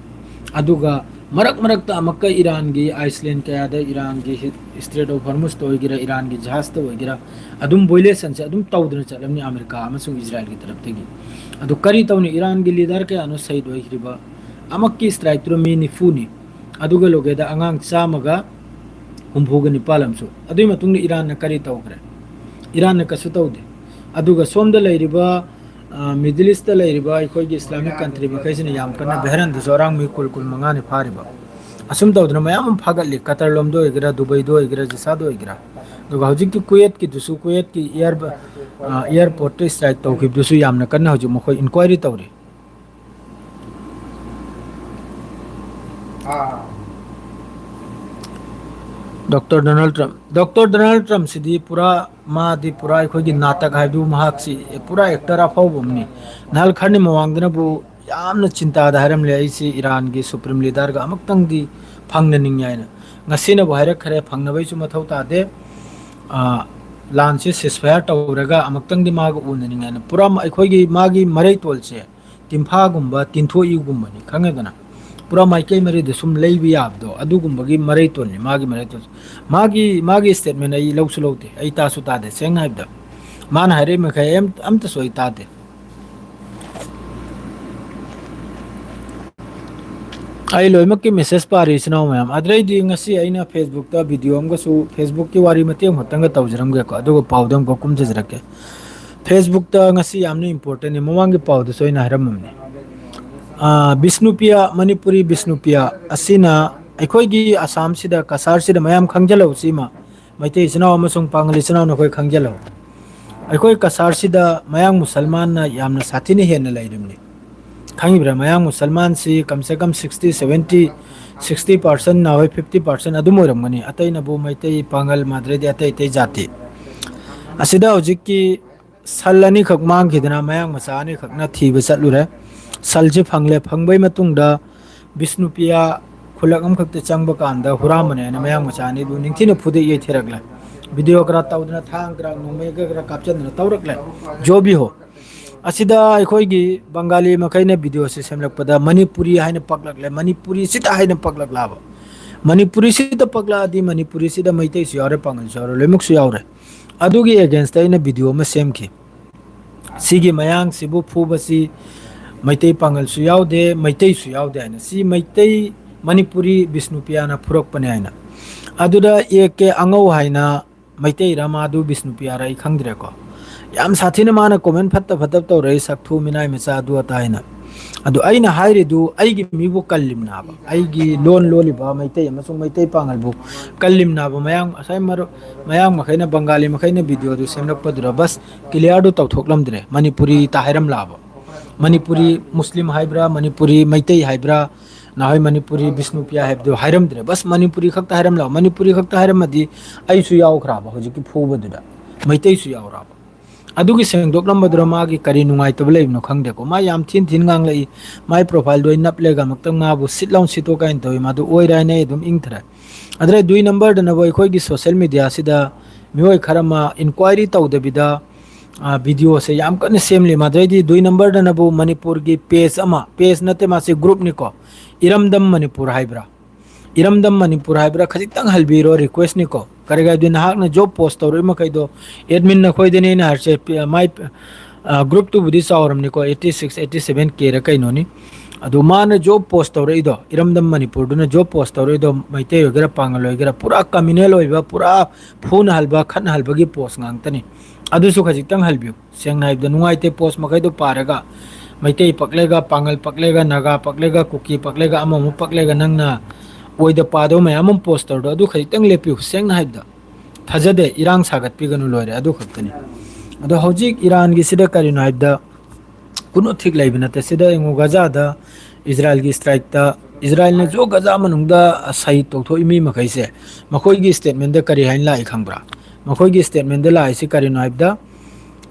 अदुगा मरक मरक अमक ईरान की आइसलैंड कयाद ईरान की स्ट्रेट ऑफ हॉर्मुज तो होगिरा ईरान की जहाज तो होगिरा अदुम बोइलेसन से अदुम तौदन चलमनी अमेरिका अमसुंग इजराइल की तरफ तगी अदु करी तौनी ईरान की लीडर के अनु सईद होइरिबा अमक की स्ट्राइक तुरो मी निफुनी अदुगा लोगेदा अंगांग चामगा हुंफुगा निपालमसु अदुई मतुंग ईरान न करी तौग्रे ईरान न कसु तौदे अदुगा सोमदा लैरिबा मिडिल ईस्ट की इस्लामिक कंट्री मखैसिना याम कन्ना बहरन जोरांग मी कुल कुल मंगाने फारिबा असुम तौदना मयाम फागतली कतर लोमदो एगरा दुबई दो एगरा जिसादो एगरा दुगा हौजिक की कुवैत की दुसु कुवैत की एयरपोर्ट ते स्ट्राइक तौखिब दुसु यामना कन्ना हौजिक मखोय इंक्वायरी तौरी डॉक्टर डोनाल्ड ट्रम्प सिदी पूरा मादी पूरा अखोगी नाटक हाइदु महाक्सी पूरा एक्टर अफाउबमनी नाल खरनि मवांगदनबु यामना चिंता दारम ले आइसी ईरान की सुप्रीम लीडर गा अमक्तंगदी फंगननिंगायना ngасina bu haira khare phangnabai chu mathau ta de lan se ceasefire tawraga amaktang di mag unaninga pura akhoi magi marai tolche timpha gumba tinthoi gumba ni khangedana pura maikai mari de sum leibi abdo adu gumba gi marai tolni magi marai tol magi statement ai lawsu lawte ai ta su ta de seng haibda man hare me khay am ta soi ta de आई लोइमक की message पारी सुनाओ ma'am अद्रई the ngasi aina facebook ta video am ga su facebook ki wari mateng hotanga tawjaram ga ko adugo pawdam ko kum jajrake facebook ta ngasi yamne important ni mamang gi pawdu soina haram mamne bisnupia manipuri bisnupia asina akhoi gi assam sida kasar sida mayam khangjalo sima maitei sunao amasung pangali sunao na khoi khangjalo akhoi kasar sida mayang musalman na yamna sathini hena lairimni खांगिब्रा मयांग मुसलमान से कम 60% ना होय 50% अदुम ओरमगनी अतै नबु मैतै पांगल माद्रेदि अतै जाति असिदा होजिक की सलनी खक मांग खिदना मयांग मसानी खकना थीब चलुरे सलजे फंगले फंगबै मतुंगदा विष्णुपिया खुलक अम खकते चंगब कांदा हुरामने न मयांग मसानी दु निंगथिन फुदे ये थिरगला वीडियो करा तौदना थांग करा नोमे करा कैप्चन तौरकले जो भी हो असिदा अखोगी बंगाली मखैने वीडियो से सेमलकपदा मणिपुरी हाइने पकलकले मणिपुरी सिता हाइने पकलकलाबा मणिपुरी सिता पकलादि मणिपुरी सिदा मैतै सु यारे पांगल सु लेमुक सु यारे अदुगी अगेंस्ट आइने वीडियो में सेमखि सिगी मयांग सिबु फुबसी मैतै पांगल सु यावदे मैतै सु यावदे आइना सि मैतै मणिपुरी विष्णुपियाना फुरकपने आइना अदुदा एके अंगौ हाइना मैतै रामादु विष्णुपियारा इ खंगद्रेको याम साथी ने माना कमेंट फत्ता फत्ता तो रे सक्थु मिनाय मचा दु अताइना अदु आइना हाइरे दु आइगी मिबु कल्लिमना बा आइगी लोन लोली बा मैतै अमसुंग मैतै पांगल बु कल्लिमना बा मयांग असै मरो मयांग मखैना बंगाली मखैना वीडियो दु सेमलक पदुरा बस क्लियर दु तौथोकलमद्रे मणिपुरी ताहिरम लाबा मणिपुरी मुस्लिम हाइब्रा मणिपुरी मैतै हाइब्रा नाहै मणिपुरी विष्णुपिया हाइबदु हाइरमद्रे बस मणिपुरी खक्ता हाइरम ला मणिपुरी खक्ता हाइरमदि आइसु यावखराबा होजिकि फुबदुदा मैतै सु यावराबा अदुगी सेंगदोकलमबदुरा मागी करी नुंगाइतब लेबनो खंगदेको मा याम थिन थिन गांगलई माय प्रोफाइल दोइ नपलेगा मक्तंग माबु सिटलाउन सितो काइन तोय मादु ओइराने दुम इंगथरा अदरे दुई नंबर दनबो अखोइगी सोशल मीडिया सिदा मियोय खरमा इंक्वायरी तौदबिदा वीडियो से याम कने सेमली मादरेदी दुई नंबर दनबो मणिपुर की पेज नते मासे ग्रुप निको इरमदम मणिपुर हाइब्रा इरमदम मणिपुर हाइब्रा खजितंग हलबीरो रिक्वेस्ट निको करेगा दिन हाक न जॉब पोस्ट तौर मकई दो एडमिन न खोई देने न हरसे माय ग्रुप टू बुदी चावरम निको 86 87 के र कइनो नि ꯑꯗꯨ ꯃꯥꯅ ꯖꯣꯕ ꯄꯣꯁ ꯇꯧꯔꯛꯏꯗꯣ ꯏꯔꯝꯗꯝ ꯃꯅꯤꯄꯨꯔꯗꯨꯅ ꯖꯣꯕ ꯄꯣꯁ ꯇꯧꯔꯛꯏꯗꯣ ꯃꯩꯇꯩ ꯑꯣꯏꯒꯦꯔꯥ ꯄꯥꯡꯒꯜ ꯑꯣꯏꯒꯦꯔꯥ ꯄꯨꯔꯥ ꯀꯝꯃ꯭ꯌꯨꯅꯦꯜ ꯑꯣꯏꯕ ꯄꯨꯔꯥ ꯐꯨꯅꯍꯜꯕ ꯈꯠꯅꯍꯜꯕꯒꯤ ꯄꯣꯁ ꯉꯥꯛꯇꯅꯤ ꯑꯗꯨꯁꯨ ꯈꯖꯤꯛꯇꯪ ꯍꯜꯕꯤꯌꯨ ꯁꯦꯡꯅ ꯍꯥꯏꯕꯗ ꯅꯨꯡꯉꯥꯏꯇꯦ ꯄꯣꯁ ꯃꯈꯩꯗꯣ ꯄꯥꯔꯒ ꯃꯩꯇꯩ ꯄꯛꯂꯦꯒ ꯄꯥꯡꯒꯜ ꯄꯛꯂꯦꯒ ꯅꯥꯒꯥ ꯄꯛꯂꯦꯒ ꯀꯨꯀꯤ ꯄꯛꯂꯦꯒ ꯑꯃꯃꯨꯛ ꯄꯛꯂꯦꯒ ꯅꯪꯅ ꯑꯣꯏꯗ ꯄꯥꯗꯕ ꯃꯌꯥꯝ ꯑꯃ ꯄꯣꯁ ꯇꯧꯔꯗꯣ ꯑꯗꯨ ꯈꯖꯤꯛꯇꯪ ꯂꯦꯞꯄꯤꯌꯨ ꯁꯦꯡꯅ ꯍꯥꯏꯕꯗ ꯐꯖꯗꯦ ꯏꯔꯥꯡ ꯁꯥꯒꯠꯄꯤꯒꯅꯨ ꯂꯣꯏꯔꯦ ꯑꯗꯨ ꯈꯛꯇꯅꯤ ꯑꯗꯣ ꯍꯧꯖꯤꯛ ꯏꯔꯥꯟꯒꯤꯁꯤꯗ ꯀꯔꯤꯅꯣ ꯍꯥꯏꯕꯗ ꯀꯨꯅꯨ ꯊꯤꯛ ꯂꯩꯕ ꯅꯠꯇꯦ ꯁꯤꯗ ꯌꯦꯡꯉꯨ ꯒꯖꯥꯗ ꯏꯖ꯭ꯔꯥꯏꯜꯒꯤ ꯏꯁꯇ꯭ꯔꯥꯏꯛꯇ ꯏꯖ꯭ꯔꯥꯏꯜꯅꯁꯨ ꯒꯖꯥ ꯃꯅꯨꯡꯗ ꯁꯍꯤꯗ ꯇꯧꯊꯣꯛꯏ ꯃꯤ ꯃꯈꯩꯁꯦ ꯃꯈꯣꯏꯒꯤ ꯏꯁꯇꯦꯠꯃꯦꯟꯗ ꯀꯔꯤ ꯍꯥꯏꯅ ꯂꯥꯛꯏ ꯈꯪꯕ꯭ꯔꯥ ꯃꯈꯣꯏꯒꯤ ꯏꯁꯇꯦꯠꯃꯦꯟꯗ ꯂꯥꯛꯏꯁꯤ ꯀꯔꯤꯅꯣ ꯍꯥꯏꯕꯗ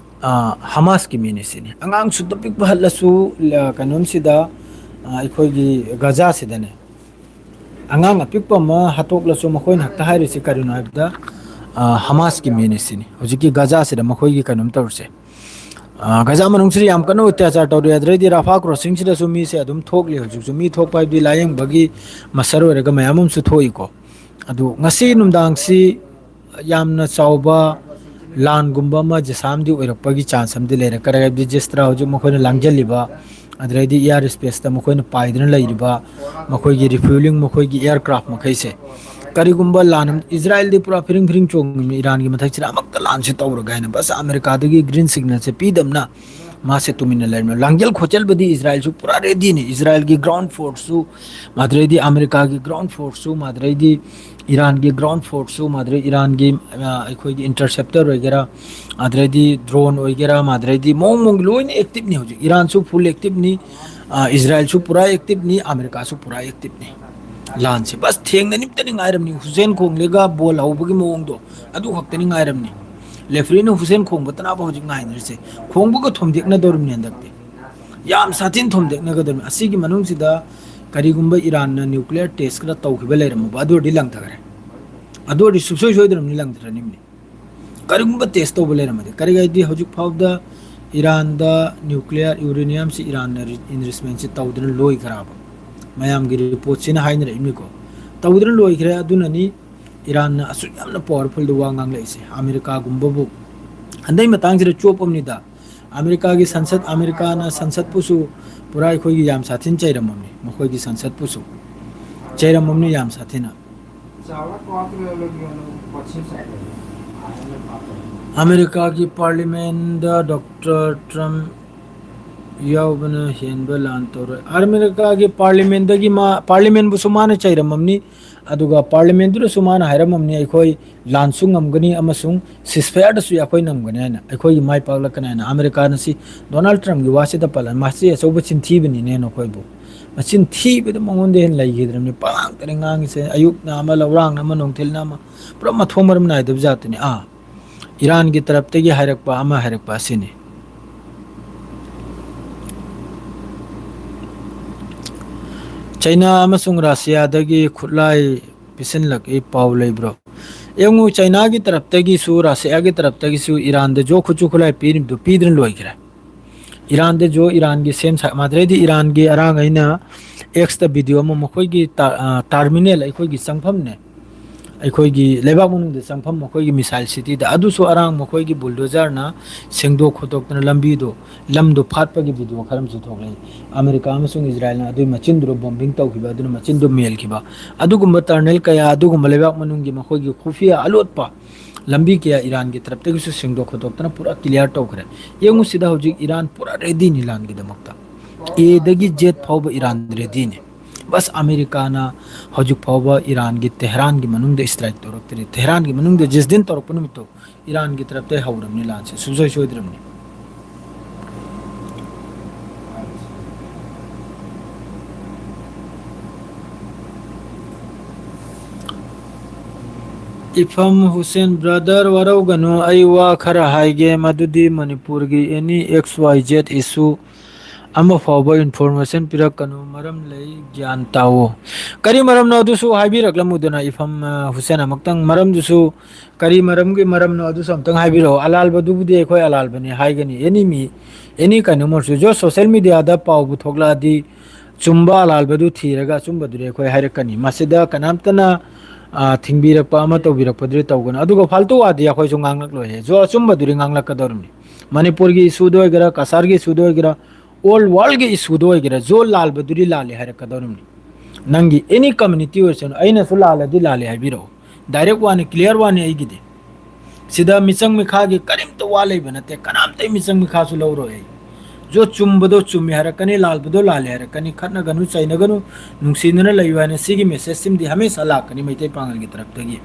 ꯍꯃꯥꯁꯀꯤ ꯃꯤꯅꯤ ꯁꯤꯅꯤ ꯑꯉꯥꯡ ꯁꯨꯠꯇ ꯄꯤꯛꯄ ꯍꯜꯂꯁꯨ ꯀꯩꯅꯣꯝꯁꯤꯗ ꯑꯩꯈꯣꯏꯒꯤ ꯒꯖꯥꯁꯤꯗꯅꯦ ꯑꯉꯥꯡ ꯑꯄꯤꯛꯄ ꯑꯃ ꯍꯥꯠꯇꯣꯛꯂꯁꯨ ꯃꯈꯣꯏꯅ ꯍꯦꯛꯇ ꯍꯥꯏꯔꯤꯁꯤ ꯀꯔꯤꯅꯣ ꯍꯥꯏꯕꯗ ꯍꯃꯥꯁꯀꯤ ꯃꯤꯅꯤ ꯁꯤꯅꯤ ꯍꯧꯖꯤꯛꯀꯤ ꯒꯖꯥꯁꯤꯗ ꯃꯈꯣꯏꯒꯤ ꯀꯩꯅꯣꯝ ꯇꯧꯔꯤꯁꯦ ꯒꯖꯥ ꯃꯅꯨꯡꯁꯤꯗ ꯌꯥꯝ ꯀꯟꯅ ꯑꯇ꯭ꯌꯥꯆꯥꯔ ꯇꯧꯔꯤ ꯑꯗꯩꯗꯤ ꯔꯥꯐꯥ ꯀ꯭ꯔꯣꯁꯤꯡꯁꯤꯗꯁꯨ ꯃꯤꯁꯦ ꯑꯗꯨꯝ ꯊꯣꯛꯂꯤ ꯍꯧꯖꯤꯛꯁꯨ ꯃꯤ ꯊꯣꯛꯄ ꯍꯥꯏꯕꯗꯤ ꯂꯥꯏꯌꯦꯡꯕꯒꯤ ꯃꯁꯔ ꯑꯣꯏꯔꯒ ꯃꯌꯥꯝ ꯑꯃꯁꯨ ꯊꯣꯛꯏꯀꯣ ꯑꯗꯨ ꯉꯁꯤ ꯅꯨꯡꯗꯥꯡꯁꯤ ꯌꯥꯝꯅ ꯆꯥꯎꯕ ꯂꯥꯟꯒꯨꯝꯕ ꯑꯃ ꯖꯦꯁꯥꯝꯗꯤ ꯑꯣꯏꯔꯛꯄꯒꯤ ꯆꯥꯟꯁ ꯑꯃꯗꯤ ꯂꯩꯔꯦ ꯀꯔꯤ ꯍꯥꯏꯕꯗꯤ ꯖꯤꯁꯇ꯭ꯔꯥ ꯍꯧꯖꯤꯛ ꯃꯈꯣꯏꯅ ꯂꯥꯡꯖꯜꯂꯤꯕ ꯑꯗꯩꯗꯤ ꯏꯌꯥꯔ ꯏꯁꯄꯦꯁꯇ ꯃꯈꯣꯏꯅ ꯄꯥꯏꯗꯨꯅ ꯂꯩꯔꯤꯕ ꯃꯈꯣꯏꯒꯤ ꯔꯤꯐ꯭ꯌꯨꯂꯤꯡ ꯃꯈꯣꯏꯒꯤ ꯏꯌꯥꯔꯀ꯭ꯔꯥꯐ ꯃꯈꯩꯁꯦ ꯀꯔꯤꯒꯨꯝꯕ ꯂꯥꯟ ꯏꯖ꯭ꯔꯥꯏꯜꯗꯤ ꯄꯨꯔꯥ ꯐꯤꯔꯤꯡ ꯐꯤꯔꯤꯡ ꯆꯣꯡꯉꯤ ꯏꯔꯥꯟꯒꯤ ꯃꯊꯛꯁꯤꯗ ꯑꯃꯛꯇ ꯂꯥꯟꯁꯤ ꯇꯧꯔꯒ ꯍꯥꯏꯅ ꯕꯁ ꯑꯃꯦꯔꯤꯀꯥꯗꯒꯤ ꯒ꯭ꯔꯤꯟ ꯁꯤꯒꯅꯦꯜꯁꯦ ꯄꯤꯗꯕꯅ ꯃꯥꯁꯦ ꯇꯨꯃꯤꯟꯅ ꯂꯩꯔꯝꯃꯦ ꯂꯥꯡꯖꯦꯜ ꯈꯣꯠꯆꯦꯜꯕꯗꯤ ꯏꯖ꯭ꯔꯥꯏꯜꯁꯨ ꯄꯨꯔꯥ ꯔꯦꯗꯤꯅꯤ ꯏꯖ꯭ꯔꯥꯏꯜꯒꯤ ꯒ꯭राꯎꯟ ꯐꯣꯔꯁꯁꯨ ꯃꯗꯩꯗꯤ ꯑꯃꯦꯔꯤꯀꯥꯒꯤ ꯒ꯭राꯎꯟ ꯐꯣꯔꯁꯁꯨ ꯃꯗꯩꯗꯤ ꯏꯔꯥꯟꯒꯤ ꯒ꯭राꯎꯟ ꯐꯣꯔꯁꯁꯨ ꯃꯗꯩ ꯏꯔꯥꯟꯒꯤ ꯑꯩꯈꯣꯏꯒꯤ ꯏꯟꯇꯔꯁꯦꯞꯇꯔ ꯑꯣꯏꯒꯦꯔꯥ ꯑꯗꯩꯗꯤ ꯗ꯭ꯔꯣꯟ ꯑꯣꯏꯒꯦꯔꯥ ꯃꯗꯩꯗꯤ ꯃꯑꯣꯡ ꯃꯑꯣꯡ ꯂꯣꯏꯅ ꯑꯦꯛꯇꯤꯞꯅꯤ ꯍꯧꯖꯤꯛ ꯏꯔꯥꯟꯁꯨ ꯐꯨꯜ ꯑꯦꯛꯇꯤꯞꯅꯤ ꯏꯖ꯭ꯔꯥꯏꯜꯁꯨ ꯄꯨꯔꯥ ꯑꯦꯛꯇꯤꯞꯅꯤ ꯑꯃꯦꯔꯤꯀꯥꯁꯨ ꯄꯨꯔꯥ ꯑꯦꯛꯇꯤꯞꯅꯤ ꯂꯥꯟꯁꯦ ꯕꯁ ꯊꯦꯡꯅꯅꯤꯡꯇꯅꯤ ꯉꯥꯏꯔꯕꯅꯤ ꯍꯨꯁꯦꯟ ꯈꯣꯡꯂꯦꯒ ꯕꯣꯜ ꯍꯧꯕꯒꯤ ꯃꯑꯣꯡꯗꯣ ꯑꯗꯨ ꯈꯛꯇꯅꯤ ꯉꯥꯏꯔꯕꯅꯤ ꯂꯦꯐ꯭ꯔꯤꯅ ꯍꯨꯁꯦꯟ ꯈꯣꯡꯕ ꯇꯅꯥꯕ ꯍꯧꯖꯤꯛ ꯉꯥꯏꯅꯔꯤꯁꯦ ꯈꯣꯡꯕꯒ ꯊꯣꯝꯗꯦꯛꯅꯗꯧꯔꯤꯕꯅꯤ ꯍꯟꯗꯛꯇꯤ ꯌꯥꯝ ꯁꯥꯊꯤꯅ ꯊꯣꯝꯗꯦꯛꯅꯒꯗꯧꯔꯤꯕꯅꯤ ꯑꯁꯤꯒꯤ ꯃꯅꯨꯡꯁꯤꯗ ꯀꯔꯤꯒꯨꯝꯕ ꯏꯔꯥꯟꯅ ꯅ꯭ꯌꯨꯀ꯭ꯂꯤꯌꯔ ꯇꯦꯁ ꯈꯔ ꯇꯧꯈꯤꯕ ꯂꯩꯔꯝꯃꯕ ꯑꯗꯨ ꯑꯣꯏꯔꯗꯤ ꯂꯪꯊꯈ꯭ꯔꯦ ꯑꯗꯨ ꯑꯣꯏꯔꯗꯤ ꯁꯨꯡꯁꯣꯏ ꯁꯣꯏꯗ꯭ꯔꯕꯅꯤ ꯂꯪꯊ꯭ꯔꯅꯤꯡꯅꯤ ꯀꯔꯤꯒꯨꯝꯕ ꯇꯦꯁ ꯇꯧꯕ ꯂꯩꯔꯝꯃꯗꯤ ꯀꯔꯤꯒꯤꯗꯤ ꯍꯧꯖꯤꯛ ꯐꯥꯎꯗ ꯏꯔꯥꯟꯗ ꯅ꯭ꯌꯨꯀ꯭ꯂꯤꯌꯔ ꯌꯨꯔꯦꯅꯤꯌꯝꯁꯤ ꯏꯔꯥꯟꯅ ꯏꯟꯔꯤꯁꯃꯦꯟꯁꯤ ꯇꯧꯗꯨꯅ ꯂꯣꯏꯈ꯭ꯔꯕ ꯃꯌꯥꯝꯒꯤ ꯔꯤꯄꯣꯔꯠꯁꯤꯅ ꯍꯥꯏꯅꯔꯛꯏꯕꯅꯤꯀꯣ ꯇꯧꯗꯨꯅ ꯂꯣꯏꯈ꯭ꯔꯦ ꯑꯗꯨꯅꯅꯤ ꯏꯔꯥꯟꯅ ꯑꯁꯨꯛ ꯌꯥꯝꯅ ꯄꯋꯥꯔꯐꯨꯜꯗ ꯋꯥ ꯉꯥꯡꯂꯛꯏꯁꯦ ꯑꯃꯦꯔꯤꯀꯥꯒꯨꯝꯕꯕꯨ ꯍꯟꯗꯛ ꯃꯇꯥꯡꯁꯤꯗ ꯆꯣꯞꯄꯝꯅꯤꯗ ꯑꯃꯦꯔꯤꯀꯥꯒꯤ ꯁꯟꯁꯠ ꯑꯃꯦꯔꯤꯀꯥꯅ ꯁꯟꯁꯠꯄꯨꯁꯨ ꯄꯨꯔꯥ ꯑꯩꯈꯣꯏꯒꯤ ꯌꯥꯝ ꯁꯥꯊꯤꯅ ꯆꯩꯔꯝꯃꯕꯅꯤ ꯃꯈꯣꯏꯒꯤ ꯁꯟꯁꯠꯄꯨꯁꯨ ꯆꯩꯔꯝꯃꯕꯅꯤ ꯌꯥꯝ ꯁꯥꯊꯤꯅ ꯑꯃꯦꯔꯤꯀꯥꯒꯤ ꯄꯥꯔꯂꯤꯃꯦꯟꯗ ꯗꯣꯛꯇꯔ ꯇ꯭ꯔꯝ ꯌꯥꯎꯕꯅ ꯍꯦꯟꯕ ꯂꯥꯟ ꯇꯧꯔꯣꯏ ꯑꯃꯦꯔꯤꯀꯥꯒꯤ ꯄꯥꯔꯂꯤꯃꯦꯟꯗꯒꯤ ꯄꯥꯔꯂꯤꯃꯦꯟꯕꯨꯁꯨ ꯃꯥꯅ ꯆꯩꯔꯝꯃꯕꯅꯤ ꯑꯗꯨꯒ ꯄꯥꯔꯂꯤꯃꯦꯟꯗꯨꯗꯁꯨ ꯃꯥꯅ ꯍꯥꯏꯔꯝꯃꯕꯅꯤ ꯑꯩꯈꯣꯏ ꯂꯥꯟꯁꯨ ꯉꯝꯒꯅꯤ ꯑꯃꯁꯨꯡ ꯁꯤꯁꯐꯤꯌꯥꯔꯗꯁꯨ ꯑꯩꯈꯣꯏ ꯉꯝꯒꯅꯤ ꯍꯥꯏꯅ ꯑꯩꯈꯣꯏꯒꯤ ꯃꯥꯏ ꯄꯥꯛꯂꯛꯀꯅꯤ ꯍꯥꯏꯅ ꯑꯃꯦꯔꯤꯀꯥꯅ ꯁꯤ ꯗꯣꯅꯥꯜड ꯇ꯭ꯔꯝꯒꯤ ꯋꯥꯁꯤꯗ ꯄꯜꯂ ꯃꯁꯤ ꯑꯆꯧꯕ ꯆꯤꯟꯊꯤꯕꯅꯤꯅꯦ ꯅꯈꯣꯏꯕꯨ ꯃꯆꯤꯟ ꯊꯤꯕꯗ ꯃꯉꯣꯟꯗ ꯍꯦꯟꯅ ꯂꯩꯈꯤꯗ꯭ꯔꯕꯅꯤ ꯄꯉꯥꯡꯇꯅꯤ ꯉꯥꯡꯉꯤꯁꯦ ꯑꯌꯨꯛꯅ ꯑꯃ ꯂꯧꯔꯥꯡꯅ ꯑꯃ ꯅꯨꯡꯊꯤꯜꯅ ꯑꯃ ꯄꯨꯔꯥ ꯃꯊꯣꯡ ꯃꯔꯝ ꯅꯥꯏꯗꯕ ꯖꯥꯠꯇꯨꯅꯤ ꯏꯔꯥꯟꯒꯤ ꯇꯔꯞꯇꯒꯤ ꯍꯥꯏꯔꯛꯄ ꯑꯃ ꯍꯥꯏꯔꯛꯄ ꯑꯁꯤꯅꯤ ꯆꯩꯅꯥ ꯑꯃꯁꯨꯡ ꯔꯥꯁꯤꯌꯥꯗꯒꯤ ꯈꯨꯠꯂꯥꯏ ꯄꯤꯁꯤꯟꯂꯛꯏ ꯄꯥꯎ ꯂꯩꯕ꯭ꯔꯣ ꯌꯦꯡꯉꯨ ꯆꯩꯅꯥꯒꯤ ꯇꯔꯞꯇꯒꯤꯁꯨ ꯔꯥꯁꯤꯌꯥꯒꯤ ꯇꯔꯞꯇꯒꯤꯁꯨ ꯏꯔꯥꯟꯗ ꯖꯣ ꯈꯨꯠꯁꯨ ꯈꯨꯠꯂꯥꯏ ꯄꯤꯔꯤꯕꯗꯨ ꯄꯤꯗꯨꯅ ꯂꯣꯏꯈ꯭ꯔꯦ ꯏꯔꯥꯟꯗ ꯖꯣ ꯏꯔꯥꯟꯒꯤ ꯁꯦꯝ ꯃꯥꯗꯩꯗꯤ ꯏꯔꯥꯟꯒꯤ ꯑꯔꯥꯡꯈꯩꯅ ꯑꯦꯛꯁꯇ ꯚꯤꯗꯤꯑꯣ ꯑꯃ ꯃꯈꯣꯏꯒꯤ ꯇꯥꯔꯃꯤꯅꯦꯜ ꯑꯩꯈꯣꯏꯒꯤ ꯆꯪꯐꯝꯅꯦ ꯑꯩꯈꯣꯏꯒꯤ ꯂꯩꯕꯥꯛ ꯃꯅꯨꯡꯗ ꯆꯪꯐꯝ ꯃꯈꯣꯏꯒꯤ ꯃꯤꯁꯥꯏꯜ ꯁꯤꯇꯤꯗ ꯑꯗꯨꯁꯨ ꯑꯔꯥꯡ ꯃꯈꯣꯏꯒꯤ ꯕꯨꯜꯗꯣꯖꯔꯅ ꯁꯦꯡꯗꯣꯛ ꯈꯣꯠꯇꯣꯛꯇꯅ ꯂꯝꯗꯣ ꯐꯥꯠꯄꯒꯤ ꯚꯤꯗꯤꯑꯣ ꯈꯔ ꯑꯃꯁꯨ ꯊꯣꯛꯂꯛꯏ ꯑꯃꯦꯔꯤꯀꯥ ꯑꯃꯁꯨꯡ ꯏꯖ꯭ꯔꯥꯏꯜꯅ ꯑꯗꯨꯒꯤ ꯃꯆꯤꯟꯗꯨꯗ ꯕꯣꯝꯕꯤꯡ ꯇꯧꯈꯤꯕ ꯑꯗꯨꯅ ꯃꯆꯤꯟꯗꯨ ꯃꯦꯜꯈꯤꯕ ꯑꯗꯨꯒꯨꯝꯕ ꯇꯔꯅꯦꯜ ꯀꯌꯥ ꯑꯗꯨꯒꯨꯝꯕ ꯂꯩꯕꯥꯛ ꯃꯅꯨꯡꯒꯤ ꯃꯈꯣꯏꯒꯤ ꯈꯨꯐꯤꯌꯥ ꯑꯂꯣꯠꯄ ꯂꯝꯕꯤ ꯀꯌꯥ ꯏꯔꯥꯟꯒꯤ ꯇꯔꯞꯇꯒꯤꯁꯨ ꯁꯦꯡꯗꯣꯛ ꯈꯣꯠꯇꯣꯛꯇꯅ ꯄꯨꯔꯥ ꯀ꯭ꯂꯤꯌꯥꯔ ꯇꯧꯈ꯭ꯔꯦ ꯌꯦꯡꯉꯨ ꯁꯤꯗ ꯍꯧꯖꯤꯛ ꯏꯔꯥꯟ ꯄꯨꯔꯥ ꯔꯦꯗꯤꯅꯤ ꯂꯥꯟꯒꯤꯗꯃꯛꯇ ꯑꯦꯗꯒꯤ ꯖꯦꯠ ꯐꯥꯎꯕ ꯏꯔꯥꯟ ꯔꯦꯗꯤꯅꯤ ꯕꯁ ꯑꯃꯦꯔꯤꯀꯥꯅ ꯍꯧꯖꯤꯛ ꯐꯥꯎꯕ ꯏꯔꯥꯟꯒꯤ ꯇꯦꯍꯔꯥꯟꯒꯤ ꯃꯅꯨꯡꯗ ꯏꯁꯇ꯭ꯔꯥꯏꯛ ꯇꯧꯔꯛꯇ꯭ꯔꯤ ꯇꯦꯍꯔꯥꯟꯒꯤ ꯃꯅꯨꯡꯗ ꯖꯤꯁꯗꯤꯟ ꯇꯧꯔꯛꯄ ꯅꯨꯃꯤꯠꯇꯣ ꯏꯔꯥꯟꯒꯤ ꯇꯔꯞꯇ ꯍꯧꯔꯕꯅꯤ ꯂꯥꯟꯁꯦ ꯁꯨꯡꯁꯣꯏ ꯁꯣꯏꯗ꯭ꯔꯕꯅꯤ ꯏꯐꯝ ꯍꯨꯁꯦꯟ ꯕ꯭ꯔꯗꯔ ꯋꯥꯔꯧꯒꯅꯨ ꯑꯩ ꯋꯥ ꯈꯔ ꯍꯥꯏꯒꯦ ꯃꯗꯨꯗꯤ ꯃꯅꯤꯄꯨꯔꯒꯤ ꯑꯦꯅꯤ ꯑꯦꯛꯁ ꯋꯥꯏ ꯖꯦꯠ ꯏꯁꯨ ꯑꯃ ꯐꯥꯎꯕ ꯏꯟꯐꯣꯔꯃꯦꯁꯟ ꯄꯤꯔꯛꯀꯅꯨ ꯃꯔꯝ ꯂꯩ ꯒ꯭ꯌꯥꯟ ꯇꯥꯑꯣ ꯀꯔꯤ ꯃꯔꯝꯅꯣ ꯑꯗꯨꯁꯨ ꯍꯥꯏꯕꯤꯔꯛꯂꯝꯃꯨꯗꯅ ꯏꯐꯝ ꯍꯨꯁꯦꯟ ꯑꯃꯨꯛꯇꯪ ꯃꯔꯝꯗꯨꯁꯨ ꯀꯔꯤ ꯃꯔꯝꯒꯤ ꯃꯔꯝꯅꯣ ꯑꯗꯨꯁꯨ ꯑꯝꯇꯪ ꯍꯥꯏꯕꯤꯔꯛꯑꯣ ꯑꯂꯥꯜꯕꯗꯨꯕꯨꯗꯤ ꯑꯩꯈꯣꯏ ꯑꯂꯥꯜꯕꯅꯤ ꯍꯥꯏꯒꯅꯤ ꯑꯦꯅꯤ ꯑꯦꯅꯤ ꯀꯩꯅꯣꯃꯁꯨ ꯖꯣ ꯁꯣꯁꯤꯌꯦꯜ ꯃꯦꯗꯤꯌꯥꯗ ꯄꯥꯎꯕꯨ ꯊꯣꯛꯂꯛꯑꯗꯤ ꯆꯨꯝꯕ ꯑꯂꯥꯟꯕꯗꯨ ꯊꯤꯔꯒ ꯑꯆꯨꯝꯕꯗꯨꯗꯤ ꯑꯩꯈꯣꯏ ꯍꯥꯏꯔꯛꯀꯅꯤ ꯃꯁꯤꯗ ꯀꯅꯥꯝꯇꯅ ꯊꯤꯡꯕꯤꯔꯛꯄ ꯑꯃ ꯇꯧꯕꯤꯔꯛꯄꯗꯨꯗꯤ ꯇꯧꯒꯅꯨ ꯑꯗꯨꯒ ꯐꯥꯜꯇꯨ ꯋꯥꯗꯤ ꯑꯩꯈꯣꯏꯁꯨ ꯉꯥꯡꯂꯛꯂꯣꯏꯍꯦ ꯖꯣ ꯑꯆꯨꯝꯕꯗꯨꯗꯤ ꯉꯥꯡꯂꯛꯀꯗꯧꯔꯤꯕꯅꯤ ꯃꯅꯤꯄꯨꯔꯒꯤ ꯏꯁꯨꯗ ꯑꯣꯏꯒꯦꯔꯥ ꯀꯁꯥꯔꯒꯤ ꯏꯁꯨꯗ ꯑꯣꯏꯒꯦꯔꯥ ऑल वर्ल्ड के इशूद होइगेरा जो लाल बदुरी लाले हायरकदौरिमनि नंगी एनी कम्युनिटी ओइसन अइनसु लालदि लाले हाइबिरो डायरेक्ट वानी क्लियर वानी आइगिदे सिदा मिचंग मिखागी करिमत वा लेबे नते कनामते मिचंग मिखासु लौरो है जो चुम्बदो चुम्मी हारकनी लालबदो लाले हारकनी खतनगनु चाइनगनु नुंसिनना लैवाने सिगी मेसेज सिमदि हमेशा लाकनी मैते पांगल की तरफ तगी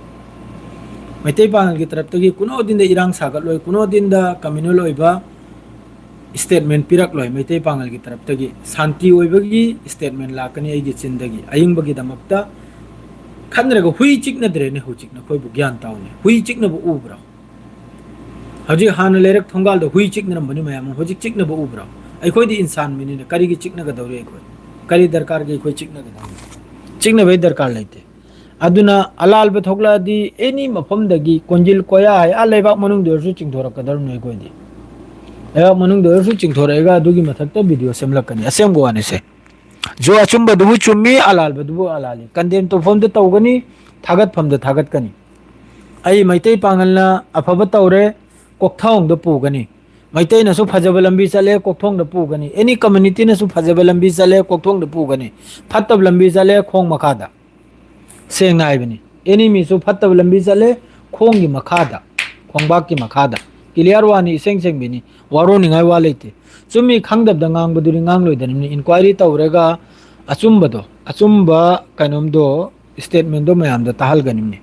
मैते पांगल की तरफ तगी कुनो दिन द इरांग सागत लोय कुनो दिन द कम्युनल ओइबा स्टेटमेंट पिरक लोय मैते पांगल की तरफ तगी शांति ओइबगी स्टेटमेंट लाकनी आइगी चिंदगी अयिंबगी दमक्ता खनरग हुई चिकनद्रेने हु चिकन खोइबु ज्ञान ताउने हुई चिकनबु उब्रा हजी हान लेरक थोंगाल दो हुई चिकनरमबनि मयाम हजी चिकनबु उब्रा अखोइदि इंसान मिनिने करिगी चिकनगदौरे अखोइ करी दरकार गे अखोइ चिकनगदौरे चिकनबे दरकार लेते अदुना अलाल बे थोगलादि एनी मफमदगी कोंजिल कोया है आ लेबाक मनुंग दोरसु चिंगथोरकदरम ने अखोइदि लेबाक मनुंग दोरसु चिंगथोरेगा अदुगी मथक्ता वीडियो सेमलकनी असेम गोवाने से जो अचुम बदुबु चुम्मी अलाल बदुबु अलाली कंडेम तो फम तौगनी थागत फम थागतकनी आई मैतै पांगलना अफब तौरे कोकथांग पुगनी मैतैनसु फजब लंबी चले कोकथोंग पुगनी एनी कम्युनिटी नसु फजब लंबी चले कोकथोंग पुगनी फत्तब लंबी चले खोंग मखादा सेंग नाइबनी एनी मीसु फत्तब लंबी चले खोंग की मखादा खोंगबाक की मखादा क्लियर वानी इसेंग सेंग बिनी वारो निगाय वा लेते चुम्मी खंगदब दंगांग बदुरी ngang लोइदनी इंक्वायरी तौरेगा अचुम्बदो अचुम्बा कनोमदो स्टेटमेंट दो मयाम द ताहल गनिमनी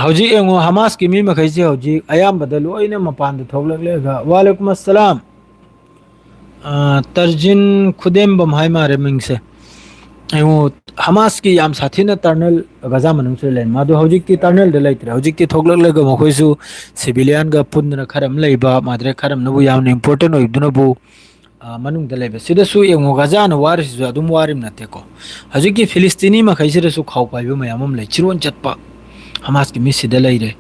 हौजी एंगो हमास की मी मखैसे हौजी अयाम बदल लोइने मपान द थोगलगलेगा वालेकुम अस्सलाम तर्जिन खुदेम बमहाय मारे मिंगसे एंगो हमास की याम साथी न टर्नल गजा मनुंग से लेन मादो हौजिक की टर्नल द लैत्रे हौजिक की थोगलगलेगा मखैसु सिविलियन गा पुनना खरम लैबा माद्रे खरम नबु याम इंपोर्टेंट ओइदुनबु मनुंग द लैबे सिदसु एंगो गजा न वारिसु अदुम वारिम नतेको हौजिक की फिलिस्तीनी मखैसेरसु खाउ पाइबो मयामम लै चिरोन चटपा हमास की मिस सिदा लैरे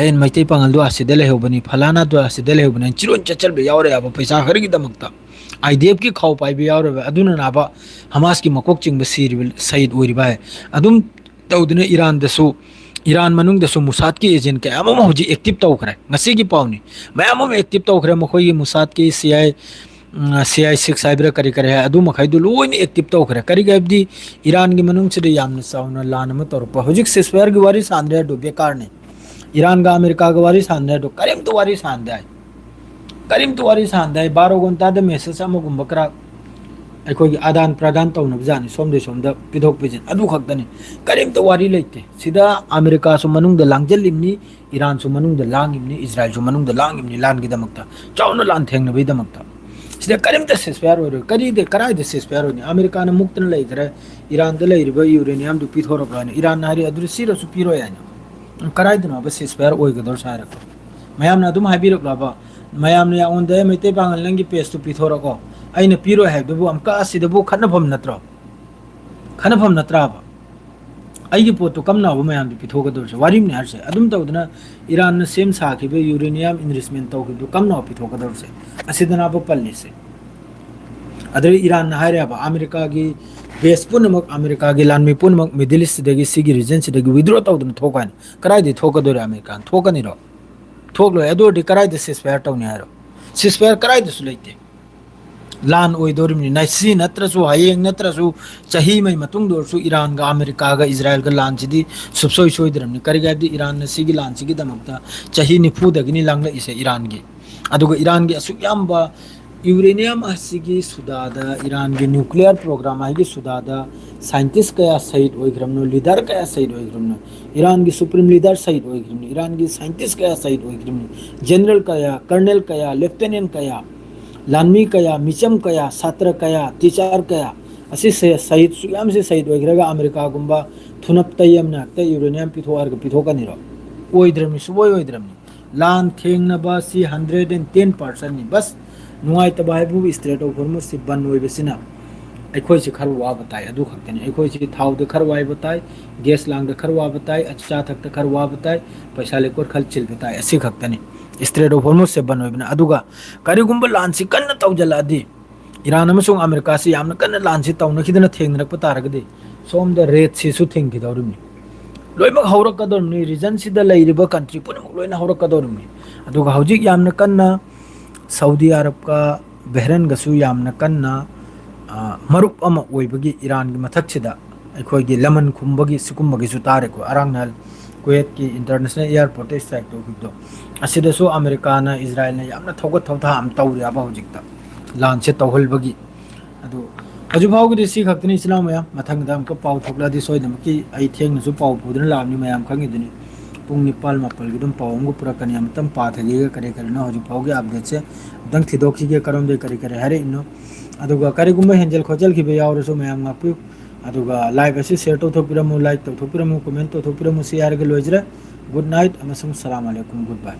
एन मैतै पांगल दो आसिदा लैहोबनी फलाना दो आसिदा लैहोबनी चिरोन चचल बे यावरे अब पैसा खरगी दमक्ता आईडीएफ की खाउ पाइबे यावरे अदुना नाबा हमास की मकोक चिंग बसीर सईद ओरिबा है अदुम तौदने ईरान दसु ईरान मनुंग दसु मुसाद की एजेंट के अमम होजी एक्टिव तौखरे ngasi की पावनी मयाम एक्टिव तौखरे मखोई मुसाद की CI6 साइबर करी करे है अदु मखैदु लोइन एक्टिव तौखरे करी गबदी ईरान की मनुंग से यामन साउना लान म तौरप होजिक सिस्वेयर की वारी सांद्रे दो बेकार ने ईरान का अमेरिका का वारी सांद्रे दो करीम तो वारी सांदाय करीम तो वारी सांदाय 12 घंटा द मेसेज अमगुम बकरा अखोई आदान प्रदान तौनब जानी सोमदे सोमदा पिथोक पिजिन अदु खक्तनी करीम तो वारी लेते सिदा अमेरिका सु मनुंग द लांगजलिमनी ईरान सु मनुंग द लांगिमनी इजराइल सु मनुंग द लांगिमनी लान की दमकता चाउन लान थेंगनबे दमकता सिदा करीम त सेस्पेयर हो करी दे कराय दे सेस्पेयर हो अमेरिका न मुक्तन लेदरे ईरान द लेरिबा यूरेनियम दु पिथोरबाने ईरान नारी अदु सिरो सु पिरो यानी कराय दनो बस सेस्पेयर ओइगदर सारक मयाम ना दुम हाबिरक लाबा मयाम ने ऑन दे मैते पांगल नंगी पेज तु पिथोरको अइने पिरो है दुबु अमका असिदबु खनफम नत्रो खनफम नत्राबा अइगी पोतो कमना हो मयाम दु पिथोगदर से वारिम ने हरसे अदुम तौदना ईरान न सेम साखिबे यूरेनियम इन्वेस्टमेंट तौगिदु कमना पिथोगदर से असिदना ब पल्ले से अदर ईरान हायरेबा अमेरिका की बेस पुनमक अमेरिका की लानमी पुनमक मिडिल ईस्ट दगी सिगी रीजन से दगी विद्रो तौदन थोकान कराय दे थोकदोरे अमेरिका थोकनी रो थोकलो एदोडी कराय दे सिस्पेयर तौनी हारो सिस्पेयर कराय दे सुलैते लान ओइदोरिमनी नाइसी नत्रसु हायेंग नत्रसु चाही मै मतुंग दोरसु ईरान गा अमेरिका गा इजराइल गा लान सिदी सुबसोय सोइदरमनी करिगादी ईरान न सिगी लान सिगी दमकता चाही निफु दगनी लांगला इसे ईरान गी अदुगा ईरान गी असुयामबा यूरेनियम असिगी सुदादा ईरान गी न्यूक्लियर प्रोग्राम आइगी सुदादा साइंटिस्ट कया सहित ओइग्रमनो लीडर कया सहित ओइग्रमनो ईरान गी सुप्रीम लीडर सहित ओइग्रमनो ईरान गी साइंटिस्ट कया सहित ओइग्रमनो जनरल कया कर्नल कया लेफ्टिनेंट कया लानमी कया मिचम कया छात्र कया टीचर कया असी से सहित सुयाम से सहित ओइग्रगा अमेरिका गुंबा थुनप तयमना ते यूरेनियम पिथोआर ग पिथोकनिरो ओइद्रमनि सुबोय ओइद्रमनि लान थेंगनबा सी 110% नि बस नुआई तबायबु स्ट्रेट ऑफ हॉर्मुज से बन ओइबसिना अखोई से खर वा बताय अदु खक्तनि अखोई से थाव द खर वाय बताय गैस लांग द खर वा बताय अच्छा थक द खर वा बताय पैसा लेकोर खल चिल बताय असी खक्तनि स्ट्रेट ऑफ हॉर्मुज से बन ओइबना अदुगा करिगुंबा लान से कन्न तौजलादी ईरान अमसुंग अमेरिका से यामना कन्न लान से तौनखिदना थेंगनरक पतारगदि सोम द रेट से सु थेंगखिदौरिमनि loimak haurakadorni region sida leiriba country punamuk loina haurakadorni aduga hojik yamna kanna Saudi Arab ka Bahrain ga su yamna kanna marup ama oibagi Iran gi mathak sida akhoi gi laman khumbagi sukumbagi su tare ko arangnal Kuwait ki international airport strike to giddo asida so America na Israel na yamna thoga thotha am tawri aba hojikta lan se tawhol bagi adu aju phau gi si khakni islam ya mathang dam ka pau thokla di soi dam ki ai theng na su pau pudun lam ni mayam khangi dini pung nipal mapal gi dum pau ngu pura kan yam tam pa thagi ga kare kare na aju phau gi update se dang thidok ki ge karam de kare kare hare inno aduga kare gumba henjel khojal ki be yawro so mayam ngapu aduga live asi share to thopiramu like to thopiramu comment to thopiramu share ge lojra good night amasung salam alaikum goodbye